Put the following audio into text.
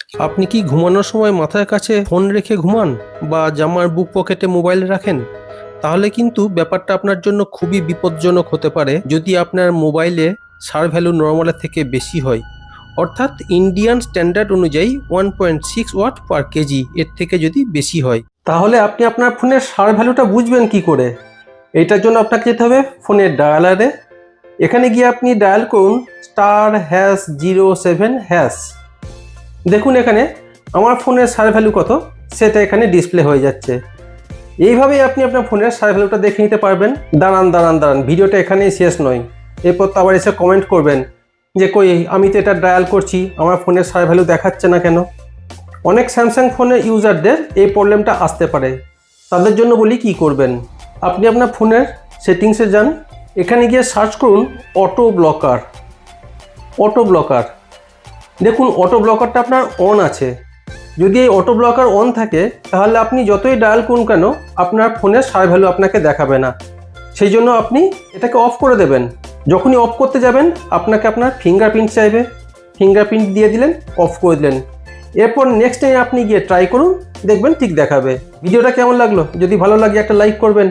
আপনি কি ঘুমানোর সময় মাথার কাছে ফোন রেখে ঘুমান বা জামার বুক পকেটে মোবাইল রাখেন? তাহলে কিন্তু ব্যাপারটা আপনার জন্য খুবই বিপজ্জনক হতে পারে যদি আপনার মোবাইলে সার ভ্যালু নর্মালের থেকে বেশি হয়, অর্থাৎ ইন্ডিয়ান স্ট্যান্ডার্ড অনুযায়ী 1.6 ওয়াট পার কেজি এর থেকে যদি বেশি হয়। তাহলে আপনি আপনার ফোনের সার ভ্যালুটা বুঝবেন কি করে? এটার জন্য আপনাকে যেতে হবে ফোনের ডায়ালারে। এখানে গিয়ে আপনি ডায়াল করুন *#07#। দেখুন এখানে আমার ফোনের সার ভ্যালু কত সেটা এখানে ডিসপ্লে হয়ে যাচ্ছে। এইভাবেই আপনি আপনার ফোনের সার ভ্যালুটা দেখে নিতে পারবেন। দাঁড়ান, ভিডিওটা এখানেই শেষ নয়। এরপর তো আবার এসে কমেন্ট করবেন যে কই আমি তো এটা ডায়াল করছি, আমার ফোনের সার ভ্যালু দেখাচ্ছে না কেন। অনেক স্যামসাং ফোনের ইউজারদের এই প্রবলেমটা আসতে পারে। তাদের জন্য বলি কি করবেন, আপনি আপনার ফোনের সেটিংসে যান, এখানে গিয়ে সার্চ করুন অটো ব্লকার। দেখুন অটো ব্লকারটা আপনার অন আছে। যদি এই অটো ব্লকার অন থাকে তাহলে আপনি যতই ডায়াল করুন কেন আপনার ফোনের সার ভ্যালু আপনাকে দেখাবে না। সেই জন্য আপনি এটাকে অফ করে দেবেন। যখনই অফ করতে যাবেন আপনাকে আপনার ফিঙ্গারপ্রিন্ট চাইবে, ফিঙ্গারপ্রিন্ট দিয়ে দিলেন, অফ করে দিলেন। এরপর নেক্সট টাইম আপনি গিয়ে ট্রাই করুন, দেখবেন ঠিক দেখাবে। ভিডিওটা কেমন লাগলো? যদি ভালো লাগে একটা লাইক করবেন।